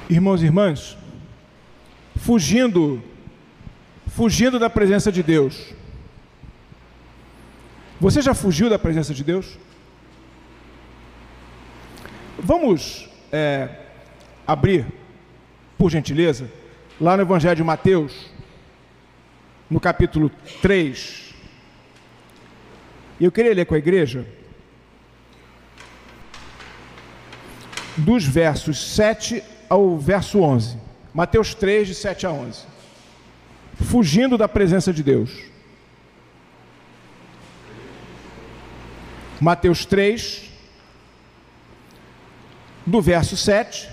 Irmãos e irmãs, fugindo da presença de Deus. Você já fugiu da presença de Deus? Vamos abrir, por gentileza, lá no Evangelho de Mateus, no capítulo 3. E eu queria ler com a igreja dos versos 7 ao verso 11. Mateus 3, de 7 a 11. Fugindo da presença de Deus. Mateus 3, do verso 7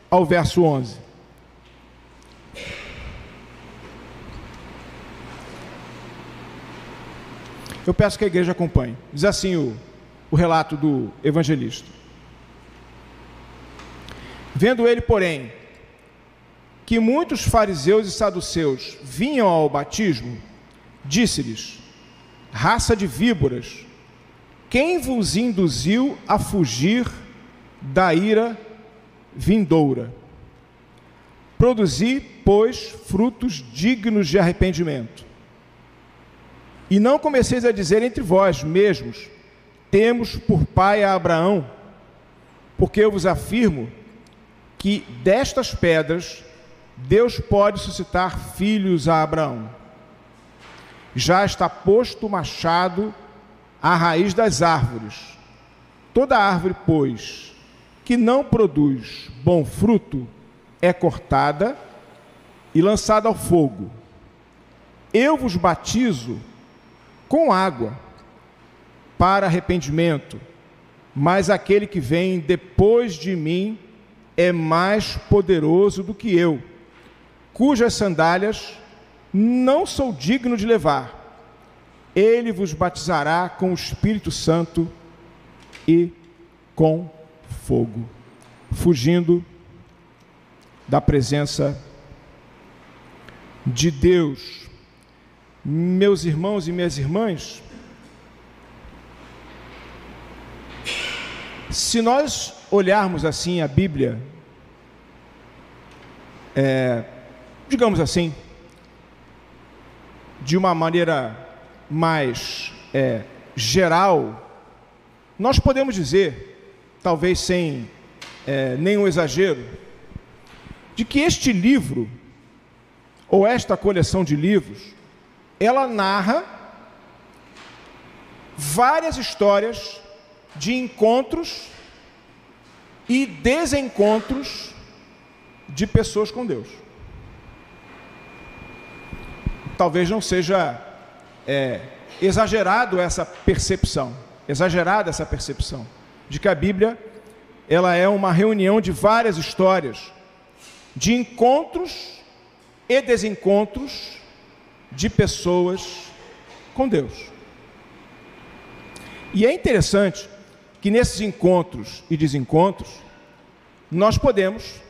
ao verso 11. Eu peço que a igreja acompanhe. Diz assim o relato do evangelista. Vendo ele, porém, que muitos fariseus e saduceus vinham ao batismo, disse-lhes: raça de víboras, quem vos induziu a fugir da ira vindoura? Produzi, pois, frutos dignos de arrependimento. E não comeceis a dizer entre vós mesmos: temos por pai a Abraão, porque eu vos afirmo que destas pedras Deus pode suscitar filhos a Abraão. Já está posto o machado à raiz das árvores. Toda árvore, pois, que não produz bom fruto, é cortada e lançada ao fogo. Eu vos batizo com água para arrependimento, mas aquele que vem depois de mim é mais poderoso do que eu, cujas sandálias não sou digno de levar. Ele vos batizará com o Espírito Santo e com fogo. Fugindo da presença de Deus. Meus irmãos e minhas irmãs, se nós olharmos assim a Bíblia, digamos assim, de uma maneira mais geral, nós podemos dizer, talvez sem nenhum exagero, de que este livro, ou esta coleção de livros, ela narra várias histórias de encontros e desencontros de pessoas com Deus. Talvez não seja exagerada essa percepção de que a Bíblia ela é uma reunião de várias histórias de encontros e desencontros de pessoas com Deus. E é interessante que nesses encontros e desencontros nós podemos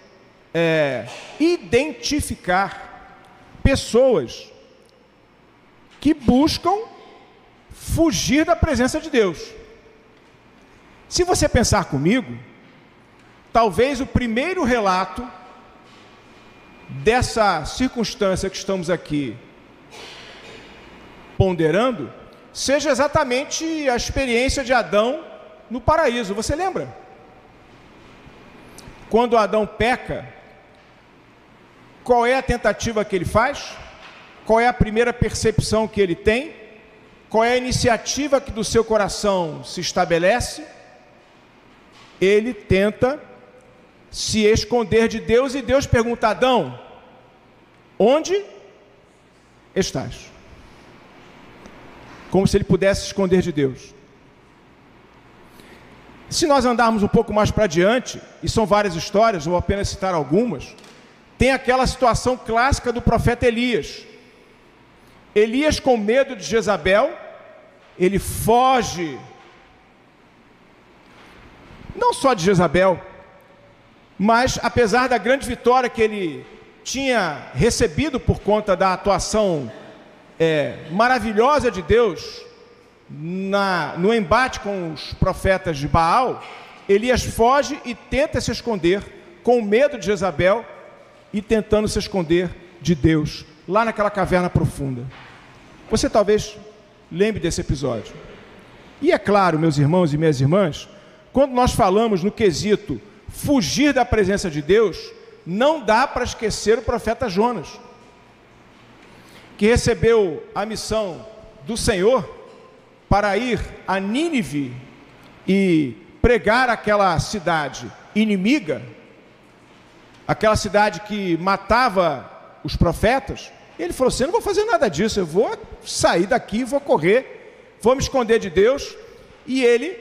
identificar pessoas que buscam fugir da presença de Deus. Se você pensar comigo, talvez o primeiro relato dessa circunstância que estamos aqui ponderando seja exatamente a experiência de Adão no paraíso. Você lembra? Quando Adão peca, qual é a tentativa que ele faz? Qual é a primeira percepção que ele tem? Qual é a iniciativa que do seu coração se estabelece? Ele tenta se esconder de Deus e Deus pergunta: Adão, onde estás? Como se ele pudesse se esconder de Deus. Se nós andarmos um pouco mais para adiante, e são várias histórias, vou apenas citar algumas, tem aquela situação clássica do profeta Elias. Elias, com medo de Jezabel, ele foge, não só de Jezabel, mas apesar da grande vitória que ele tinha recebido por conta da atuação maravilhosa de Deus no embate com os profetas de Baal, Elias foge e tenta se esconder com medo de Jezabel e tentando se esconder de Deus, lá naquela caverna profunda. Você talvez lembre desse episódio. E é claro, meus irmãos e minhas irmãs, quando nós falamos no quesito fugir da presença de Deus, não dá para esquecer o profeta Jonas, que recebeu a missão do Senhor para ir a Nínive e pregar aquela cidade inimiga, aquela cidade que matava os profetas. Ele falou assim: eu não vou fazer nada disso, eu vou sair daqui, vou correr, vou me esconder de Deus. E ele,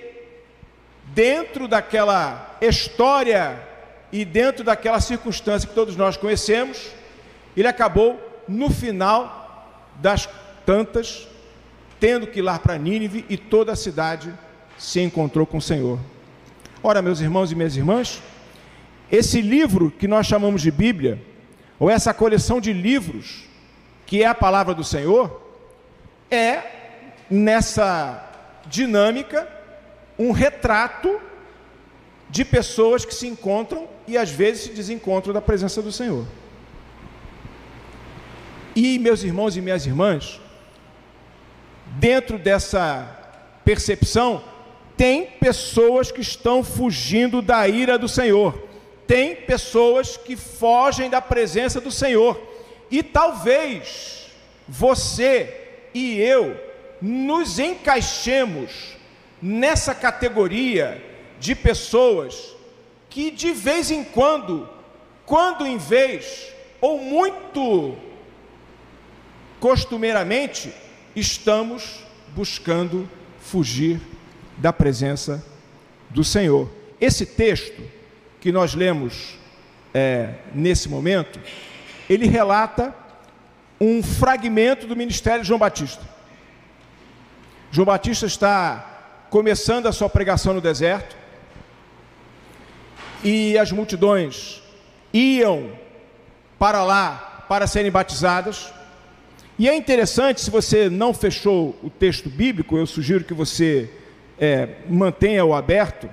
dentro daquela história e dentro daquela circunstância que todos nós conhecemos, ele acabou, no final das tantas, tendo que ir lá para Nínive, e toda a cidade se encontrou com o Senhor. Ora, meus irmãos e minhas irmãs, esse livro que nós chamamos de Bíblia, ou essa coleção de livros, que é a palavra do Senhor, é, nessa dinâmica, um retrato de pessoas que se encontram e às vezes se desencontram da presença do Senhor. E, meus irmãos e minhas irmãs, dentro dessa percepção, tem pessoas que estão fugindo da ira do Senhor, tem pessoas que fogem da presença do Senhor, e talvez você e eu nos encaixemos nessa categoria de pessoas que de vez em quando em vez, ou muito costumeiramente, estamos buscando fugir da presença do Senhor. Esse texto que nós lemos nesse momento, ele relata um fragmento do ministério de João Batista. João Batista está começando a sua pregação no deserto, e as multidões iam para lá para serem batizadas. E é interessante, se você não fechou o texto bíblico, eu sugiro que você mantenha-o aberto.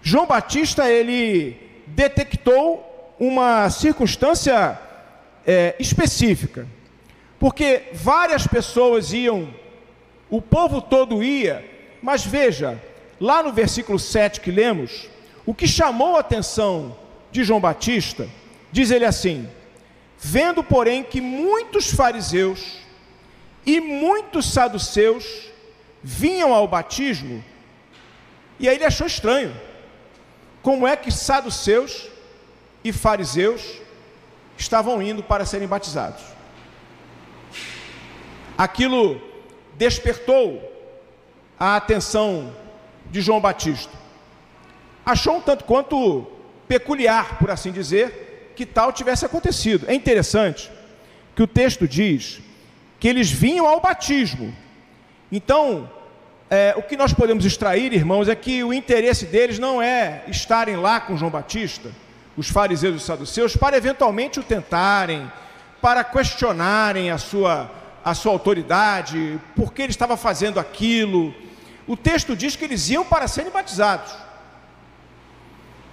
João Batista, ele detectou uma circunstância específica, porque várias pessoas iam, o povo todo ia, mas veja, lá no versículo 7 que lemos, o que chamou a atenção de João Batista, diz ele assim: vendo, porém, que muitos fariseus e muitos saduceus vinham ao batismo, e aí ele achou estranho, como é que saduceus e fariseus estavam indo para serem batizados. Aquilo despertou a atenção de João Batista. Achou um tanto quanto peculiar, por assim dizer, que tal tivesse acontecido. É interessante que o texto diz que eles vinham ao batismo. Então, o que nós podemos extrair, irmãos, é que o interesse deles não é estarem lá com João Batista, os fariseus e os saduceus, para eventualmente o tentarem, para questionarem a sua autoridade, por que ele estava fazendo aquilo. O texto diz que eles iam para serem batizados.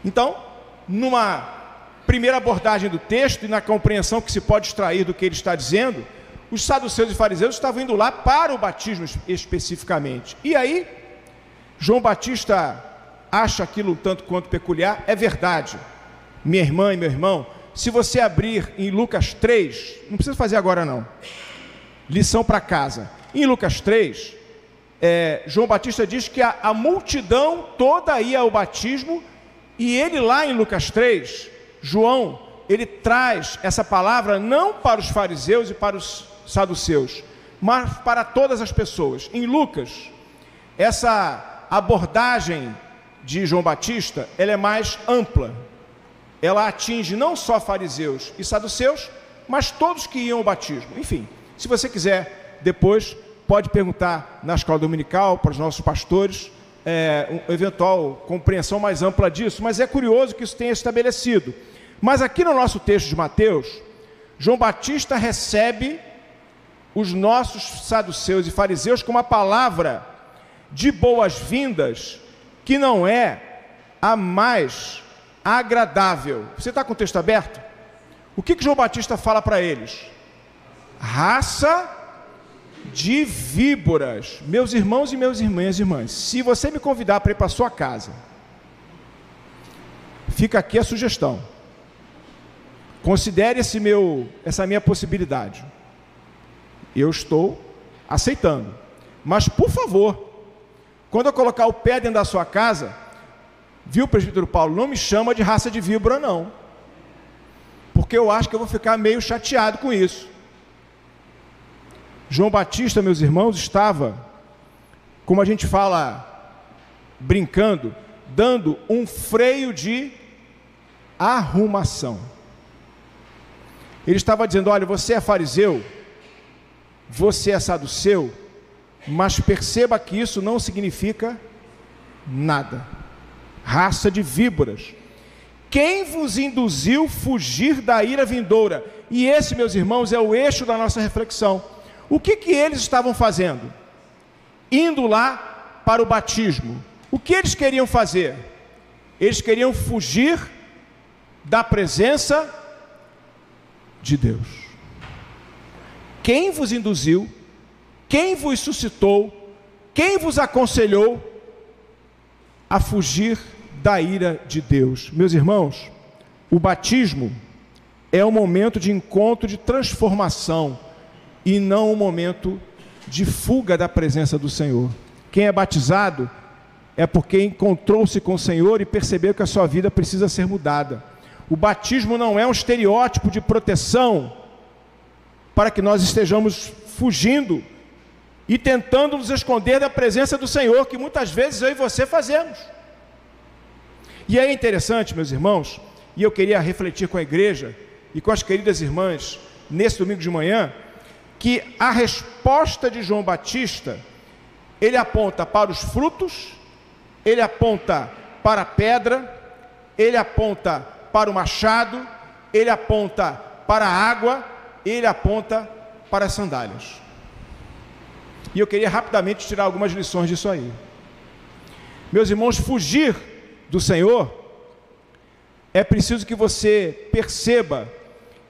Então, numa primeira abordagem do texto e na compreensão que se pode extrair do que ele está dizendo, os saduceus e fariseus estavam indo lá para o batismo especificamente. E aí, João Batista acha aquilo um tanto quanto peculiar. É verdade, minha irmã e meu irmão, se você abrir em Lucas 3, não precisa fazer agora não, lição para casa. Em Lucas 3, João Batista diz que a multidão toda ia ao batismo, e ele lá em Lucas 3, João, ele traz essa palavra não para os fariseus e para os saduceus, mas para todas as pessoas. Em Lucas, essa abordagem de João Batista, ela é mais ampla. Ela atinge não só fariseus e saduceus, mas todos que iam ao batismo. Enfim, se você quiser, depois pode perguntar na escola dominical para os nossos pastores, uma eventual compreensão mais ampla disso, mas é curioso que isso tenha estabelecido. Mas aqui no nosso texto de Mateus, João Batista recebe os nossos saduceus e fariseus com uma palavra de boas-vindas, que não é a mais agradável. Você está com o texto aberto? O que João Batista fala para eles? Raça de víboras. Meus irmãos e minhas irmãs, se você me convidar para ir para a sua casa, fica aqui a sugestão. Considere essa minha possibilidade. Eu estou aceitando. Mas, por favor, quando eu colocar o pé dentro da sua casa, viu, presbítero Paulo, não me chama de raça de víbora, não. Porque eu acho que eu vou ficar meio chateado com isso. João Batista, meus irmãos, estava, como a gente fala, brincando, dando um freio de arrumação. Ele estava dizendo: olha, você é fariseu, você é saduceu, mas perceba que isso não significa nada. Raça de víboras. Quem vos induziu fugir da ira vindoura? E esse, meus irmãos, é o eixo da nossa reflexão. O que eles estavam fazendo? Indo lá para o batismo. O que eles queriam fazer? Eles queriam fugir da presença de Deus. Quem vos induziu? Quem vos suscitou? Quem vos aconselhou a fugir da ira de Deus? Meus irmãos, o batismo é um momento de encontro, de transformação, e não um momento de fuga da presença do Senhor. Quem é batizado é porque encontrou-se com o Senhor e percebeu que a sua vida precisa ser mudada. O batismo não é um estereótipo de proteção para que nós estejamos fugindo e tentando nos esconder da presença do Senhor, que muitas vezes eu e você fazemos. E é interessante, meus irmãos, e eu queria refletir com a igreja e com as queridas irmãs nesse domingo de manhã, que a resposta de João Batista, ele aponta para os frutos, ele aponta para a pedra, ele aponta para o machado, ele aponta para a água, ele aponta para as sandálias. E eu queria rapidamente tirar algumas lições disso aí. Meus irmãos, fugir do Senhor, é preciso que você perceba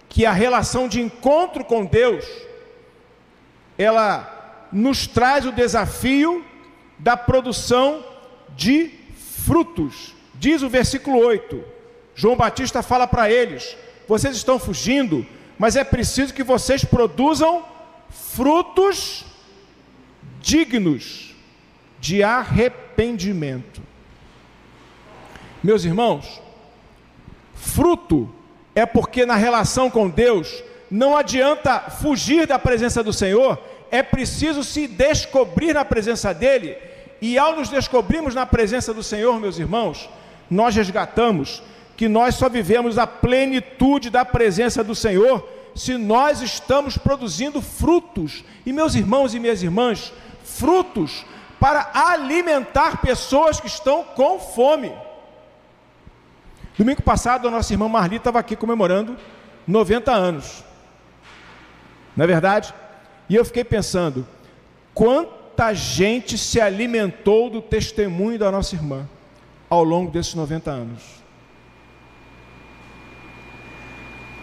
que a relação de encontro com Deus, ela nos traz o desafio da produção de frutos. Diz o versículo 8, João Batista fala para eles: vocês estão fugindo, mas é preciso que vocês produzam frutos dignos de arrependimento. Meus irmãos, fruto é porque na relação com Deus não adianta fugir da presença do Senhor, é preciso se descobrir na presença dEle, e ao nos descobrirmos na presença do Senhor, meus irmãos, nós resgatamos que nós só vivemos a plenitude da presença do Senhor se nós estamos produzindo frutos. E meus irmãos e minhas irmãs, frutos para alimentar pessoas que estão com fome. Domingo passado a nossa irmã Marli estava aqui comemorando 90 anos, não é verdade? E eu fiquei pensando, quanta gente se alimentou do testemunho da nossa irmã ao longo desses 90 anos.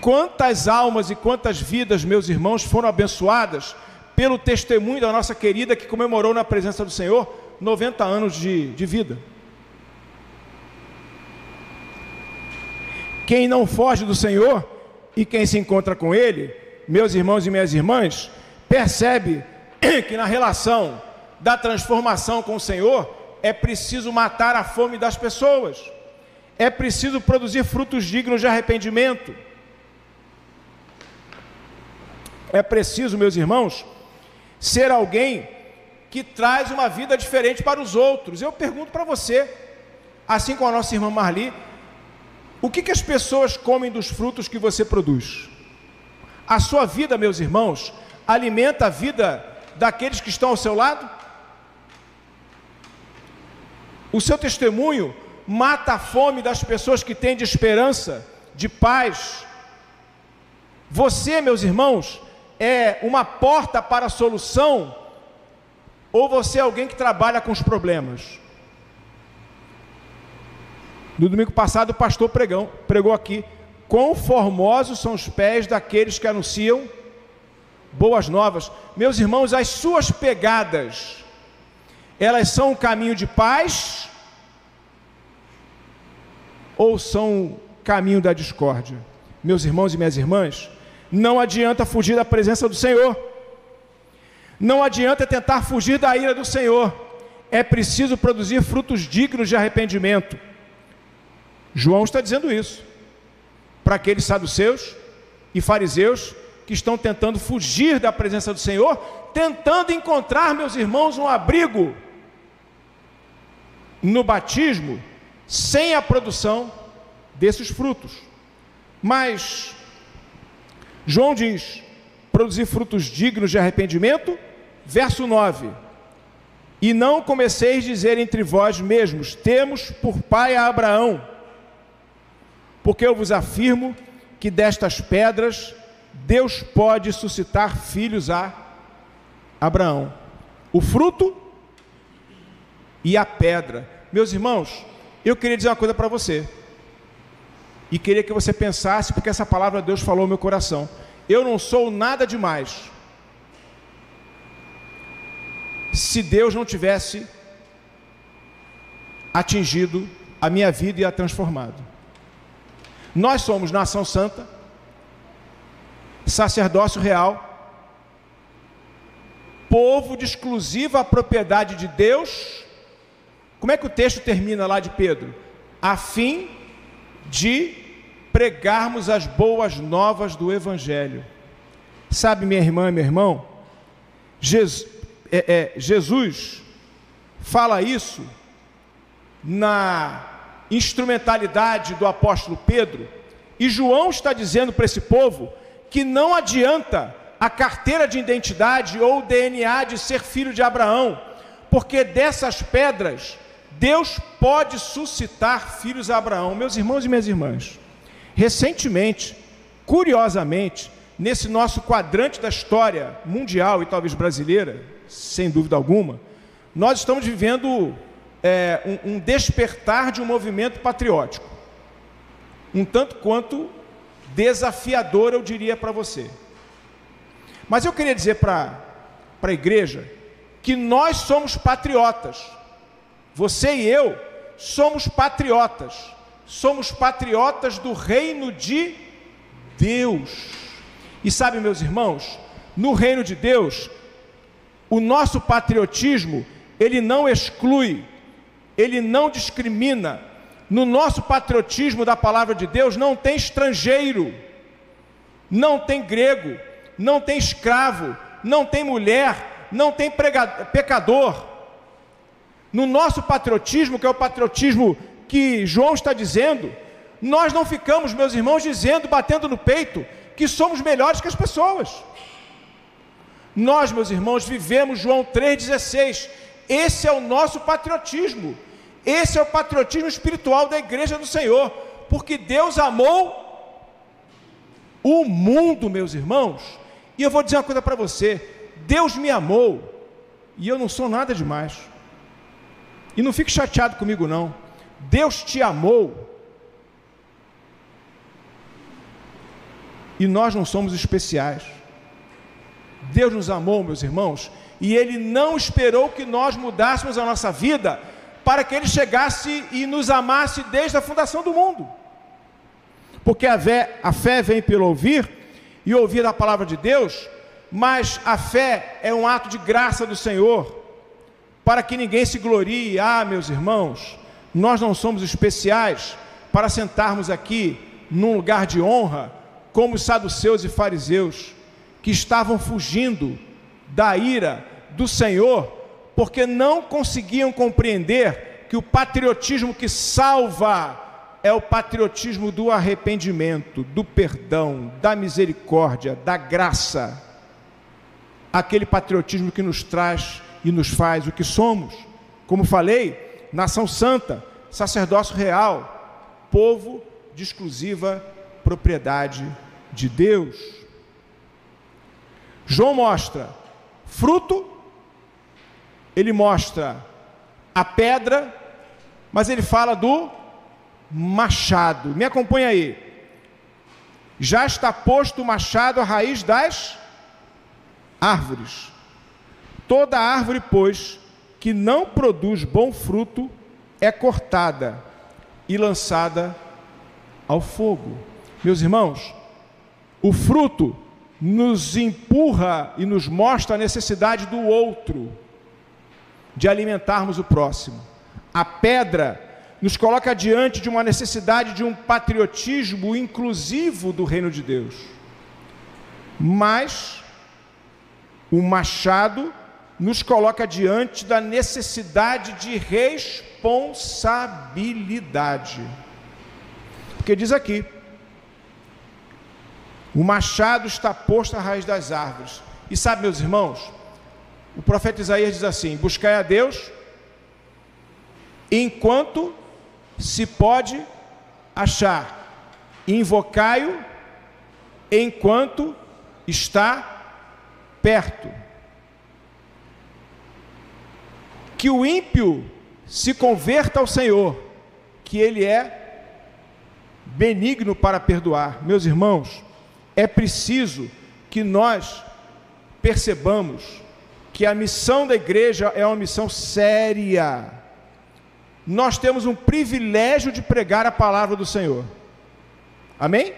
Quantas almas e quantas vidas, meus irmãos, foram abençoadas pelo testemunho da nossa querida que comemorou na presença do Senhor 90 anos de vida. Quem não foge do Senhor e quem se encontra com Ele, meus irmãos e minhas irmãs, percebe que na relação da transformação com o Senhor é preciso matar a fome das pessoas, é preciso produzir frutos dignos de arrependimento, é preciso, meus irmãos, ser alguém que traz uma vida diferente para os outros. Eu pergunto para você, assim como a nossa irmã Marli, o que as pessoas comem dos frutos que você produz? A sua vida, meus irmãos, alimenta a vida daqueles que estão ao seu lado? O seu testemunho mata a fome das pessoas que têm de esperança, de paz? Você, meus irmãos, é uma porta para a solução, ou você é alguém que trabalha com os problemas? No domingo passado o pastor pregou aqui: quão formosos são os pés daqueles que anunciam boas novas. Meus irmãos, as suas pegadas, elas são um caminho de paz ou são um caminho da discórdia? Meus irmãos e minhas irmãs, não adianta fugir da presença do Senhor, não adianta tentar fugir da ira do Senhor, é preciso produzir frutos dignos de arrependimento. João está dizendo isso para aqueles saduceus e fariseus que estão tentando fugir da presença do Senhor, tentando encontrar, meus irmãos, um abrigo no batismo, sem a produção desses frutos. Mas João diz: produzir frutos dignos de arrependimento, verso 9: e não comeceis a dizer entre vós mesmos, temos por pai a Abraão, porque eu vos afirmo que destas pedras Deus pode suscitar filhos a Abraão. O fruto e a pedra. Meus irmãos, eu queria dizer uma coisa para você, e queria que você pensasse, porque essa palavra Deus falou no meu coração. Eu não sou nada demais se Deus não tivesse atingido a minha vida e a transformado. Nós somos nação santa, sacerdócio real, povo de exclusiva propriedade de Deus. Como é que o texto termina lá de Pedro? A fim de pregarmos as boas novas do Evangelho. Sabe, minha irmã e meu irmão, Jesus fala isso na instrumentalidade do apóstolo Pedro, e João está dizendo para esse povo que não adianta a carteira de identidade ou o DNA de ser filho de Abraão, porque dessas pedras Deus pode suscitar filhos a Abraão. Meus irmãos e minhas irmãs, recentemente, curiosamente, nesse nosso quadrante da história mundial e talvez brasileira, sem dúvida alguma, nós estamos vivendo um despertar de um movimento patriótico, um tanto quanto desafiador, eu diria para você. Mas eu queria dizer para a igreja que nós somos patriotas. Você e eu somos patriotas do reino de Deus. E sabe, meus irmãos, no reino de Deus, o nosso patriotismo, ele não exclui, ele não discrimina. No nosso patriotismo da palavra de Deus não tem estrangeiro, não tem grego, não tem escravo, não tem mulher, não tem pecador. No nosso patriotismo, que é o patriotismo que João está dizendo, nós não ficamos, meus irmãos, dizendo, batendo no peito, que somos melhores que as pessoas. Nós, meus irmãos, vivemos João 3,16. Esse é o nosso patriotismo. Esse é o patriotismo espiritual da igreja do Senhor, porque Deus amou o mundo, meus irmãos. E eu vou dizer uma coisa para você: Deus me amou, e eu não sou nada demais. E não fique chateado comigo não. Deus te amou, e nós não somos especiais. Deus nos amou, meus irmãos, e Ele não esperou que nós mudássemos a nossa vida para que Ele chegasse e nos amasse desde a fundação do mundo. Porque a fé vem pelo ouvir, e ouvir a palavra de Deus, mas a fé é um ato de graça do Senhor, para que ninguém se glorie. Ah, meus irmãos, nós não somos especiais para sentarmos aqui num lugar de honra, como os saduceus e fariseus, que estavam fugindo da ira do Senhor, porque não conseguiam compreender que o patriotismo que salva é o patriotismo do arrependimento, do perdão, da misericórdia, da graça, aquele patriotismo que nos traz e nos faz o que somos. Como falei, nação santa, sacerdócio real, povo de exclusiva propriedade de Deus. João mostra fruto, ele mostra a pedra, mas ele fala do machado. Me acompanha aí. Já está posto o machado à raiz das árvores. Toda árvore, pois, que não produz bom fruto, é cortada e lançada ao fogo. Meus irmãos, o fruto nos empurra e nos mostra a necessidade do outro, de alimentarmos o próximo. A pedra nos coloca diante de uma necessidade de um patriotismo inclusivo do reino de Deus. Mas o machado nos coloca diante da necessidade de responsabilidade. Porque diz aqui: o machado está posto à raiz das árvores. E sabe, meus irmãos, o profeta Isaías diz assim: buscai a Deus enquanto se pode achar, invocai-o enquanto está perto. Que o ímpio se converta ao Senhor, que Ele é benigno para perdoar. Meus irmãos, é preciso que nós percebamos que a missão da igreja é uma missão séria. Nós temos um privilégio de pregar a palavra do Senhor. Amém?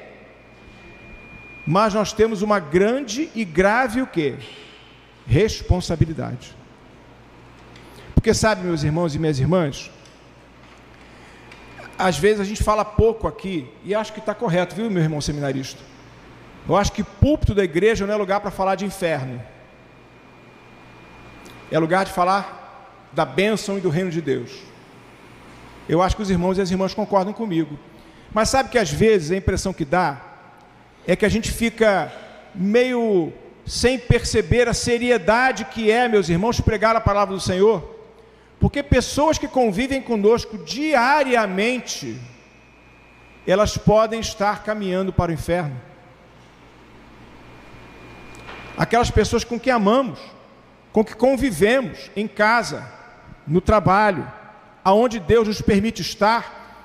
Mas nós temos uma grande e grave o quê? Responsabilidade. Porque sabe, meus irmãos e minhas irmãs, às vezes a gente fala pouco aqui, e acho que está correto, viu, meu irmão seminarista? Eu acho que púlpito da igreja não é lugar para falar de inferno. É lugar de falar da bênção e do reino de Deus. Eu acho que os irmãos e as irmãs concordam comigo. Mas sabe que às vezes a impressão que dá é que a gente fica meio sem perceber a seriedade que é, meus irmãos, pregar a palavra do Senhor. Porque pessoas que convivem conosco diariamente, elas podem estar caminhando para o inferno. Aquelas pessoas com quem amamos, com que convivemos em casa, no trabalho, aonde Deus nos permite estar,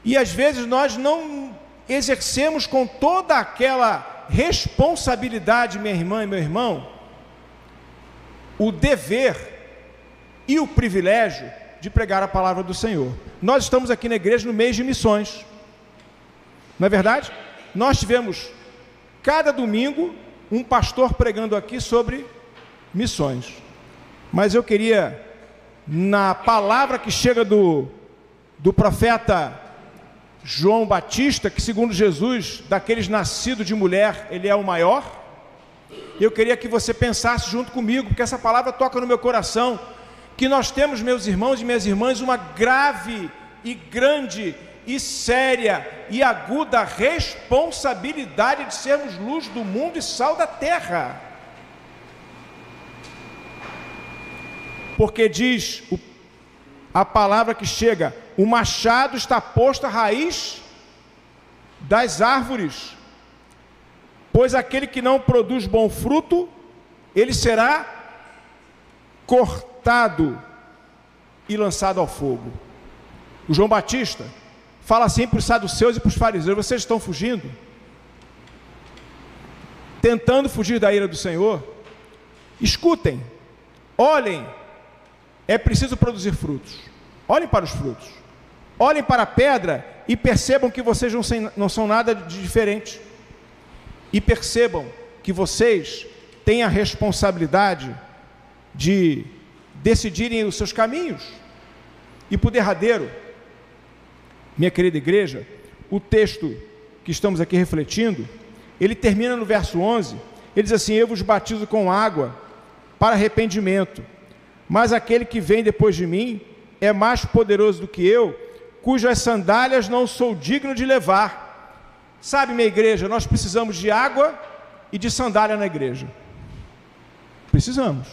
e às vezes nós não exercemos com toda aquela responsabilidade, minha irmã e meu irmão, o dever e o privilégio de pregar a palavra do Senhor. Nós estamos aqui na igreja no mês de missões, não é verdade? Nós tivemos cada domingo um pastor pregando aqui sobre missões, mas eu queria, na palavra que chega do profeta João Batista, que segundo Jesus, daqueles nascidos de mulher, ele é o maior, eu queria que você pensasse junto comigo, porque essa palavra toca no meu coração, que nós temos, meus irmãos e minhas irmãs, uma grave e grande e séria e aguda responsabilidade de sermos luz do mundo e sal da terra. Porque diz a palavra que chega: o machado está posto à raiz das árvores, pois aquele que não produz bom fruto, ele será cortado e lançado ao fogo. O João Batista fala assim para os saduceus e para os fariseus: vocês estão fugindo? Tentando fugir da ira do Senhor? Escutem, olhem, é preciso produzir frutos. Olhem para os frutos, olhem para a pedra e percebam que vocês não são nada de diferente. E percebam que vocês têm a responsabilidade de decidirem os seus caminhos. E por derradeiro, minha querida igreja, o texto que estamos aqui refletindo, ele termina no verso 11, ele diz assim: eu vos batizo com água para arrependimento, mas aquele que vem depois de mim é mais poderoso do que eu, cujas sandálias não sou digno de levar. Sabe, minha igreja, nós precisamos de água e de sandália na igreja. Precisamos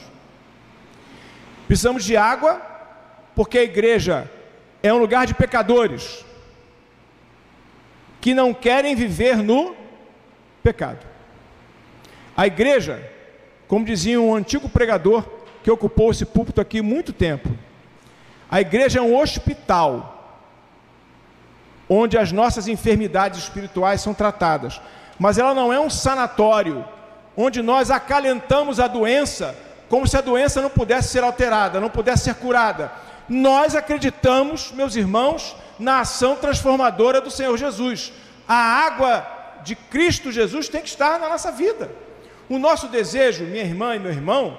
de água, porque a igreja é um lugar de pecadores que não querem viver no pecado. A igreja, como dizia um antigo pregador que ocupou esse púlpito aqui muito tempo, a igreja é um hospital onde as nossas enfermidades espirituais são tratadas. Mas ela não é um sanatório, onde nós acalentamos a doença, como se a doença não pudesse ser alterada, não pudesse ser curada. Nós acreditamos, meus irmãos, na ação transformadora do Senhor Jesus. A água de Cristo Jesus tem que estar na nossa vida. O nosso desejo, minha irmã e meu irmão,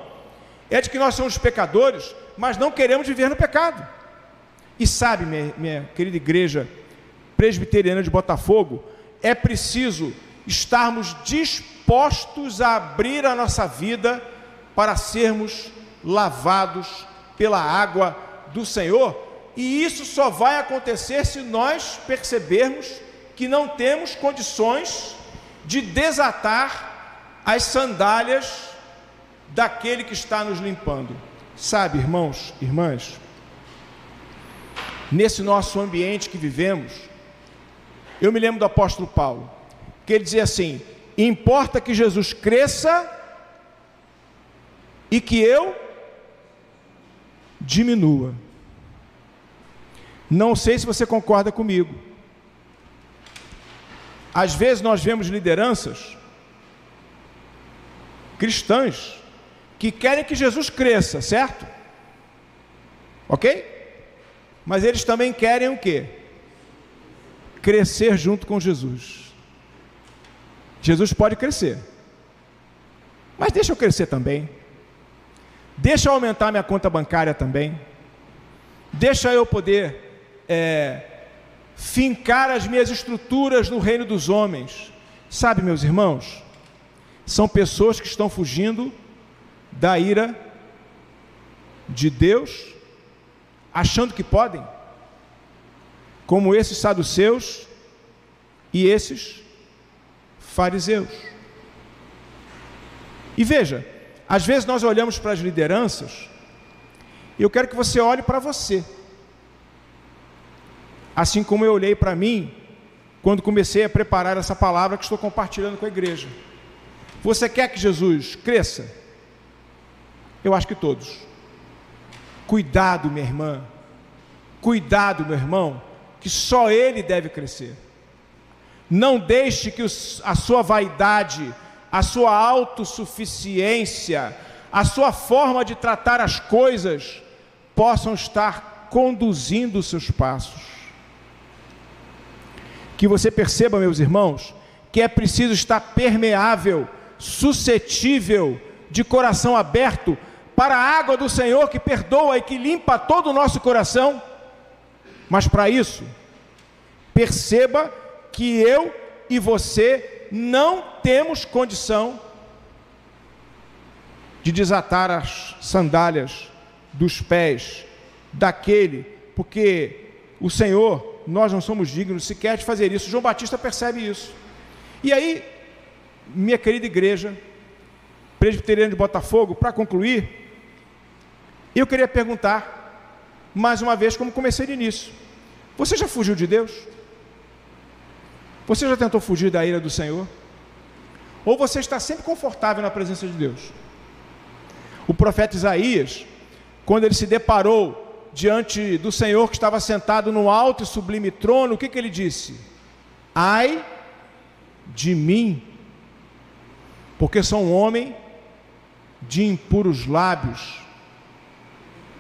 é de que nós somos pecadores, mas não queremos viver no pecado. E sabe, minha querida igreja presbiteriana de Botafogo, é preciso estarmos dispostos a abrir a nossa vida para sermos lavados pela água do Senhor, e isso só vai acontecer se nós percebermos que não temos condições de desatar as sandálias daquele que está nos limpando. Sabe, irmãos, irmãs, nesse nosso ambiente que vivemos, eu me lembro do apóstolo Paulo, que ele dizia assim: importa que Jesus cresça e que eu diminua. Não sei se você concorda comigo. Às vezes nós vemos lideranças cristãs que querem que Jesus cresça, certo? Ok? Mas eles também querem o quê? Crescer junto com Jesus. Jesus pode crescer, mas deixa eu crescer também. Deixa eu aumentar minha conta bancária também. Deixa eu poder fincar as minhas estruturas no reino dos homens. Sabe, meus irmãos, são pessoas que estão fugindo da ira de Deus, achando que podem, como esses saduceus e esses fariseus. E veja, às vezes nós olhamos para as lideranças, e eu quero que você olhe para você, assim como eu olhei para mim, quando comecei a preparar essa palavra que estou compartilhando com a igreja. Você quer que Jesus cresça? Eu acho que todos. Cuidado, minha irmã, cuidado, meu irmão, que só Ele deve crescer. Não deixe que a sua vaidade, a sua autossuficiência, a sua forma de tratar as coisas possam estar conduzindo os seus passos. Que você perceba, meus irmãos, que é preciso estar permeável, suscetível, de coração aberto para a água do Senhor que perdoa e que limpa todo o nosso coração. Mas para isso, perceba que eu e você não temos condição de desatar as sandálias dos pés daquele, porque o Senhor, nós não somos dignos sequer de fazer isso. João Batista percebe isso. E aí, minha querida igreja presbiteriana de Botafogo, para concluir, eu queria perguntar mais uma vez, como comecei no início: você já fugiu de Deus? Você já tentou fugir da ira do Senhor? Ou você está sempre confortável na presença de Deus? O profeta Isaías, quando ele se deparou diante do Senhor que estava sentado no alto e sublime trono, o que ele disse? Ai de mim, porque sou um homem de impuros lábios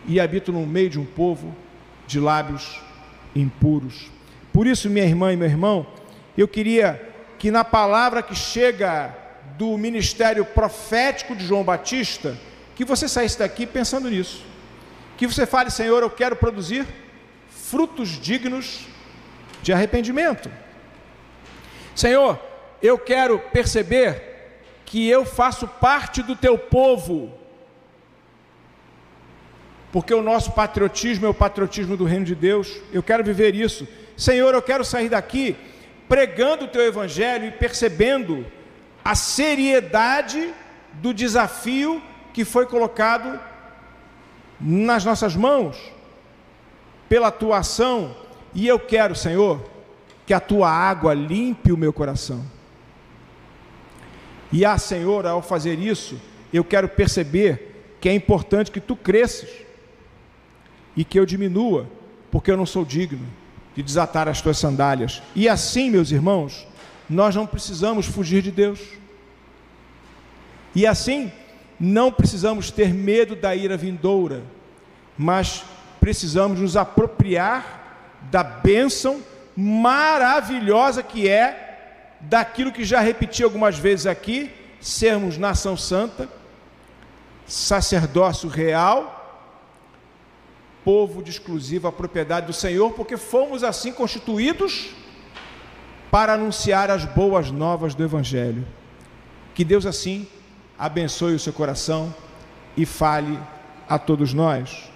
e habito no meio de um povo de lábios impuros. Por isso, minha irmã e meu irmão, eu queria que na palavra que chega do ministério profético de João Batista, que você saísse daqui pensando nisso, que você fale: Senhor, eu quero produzir frutos dignos de arrependimento. Senhor, eu quero perceber que eu faço parte do teu povo, porque o nosso patriotismo é o patriotismo do reino de Deus. Eu quero viver isso. Senhor, eu quero sair daqui pregando o teu evangelho e percebendo a seriedade do desafio que foi colocado nas nossas mãos pela tua ação. E eu quero, Senhor, que a tua água limpe o meu coração. E Senhor, ao fazer isso, eu quero perceber que é importante que tu cresças e que eu diminua, porque eu não sou digno. de desatar as tuas sandálias. E assim, meus irmãos, nós não precisamos fugir de Deus. E assim, não precisamos ter medo da ira vindoura, mas precisamos nos apropriar da bênção maravilhosa que é daquilo que já repeti algumas vezes aqui, sermos nação santa, sacerdócio real, povo de exclusiva propriedade do Senhor, porque fomos assim constituídos para anunciar as boas novas do Evangelho. Que Deus assim abençoe o seu coração e fale a todos nós.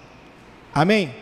Amém?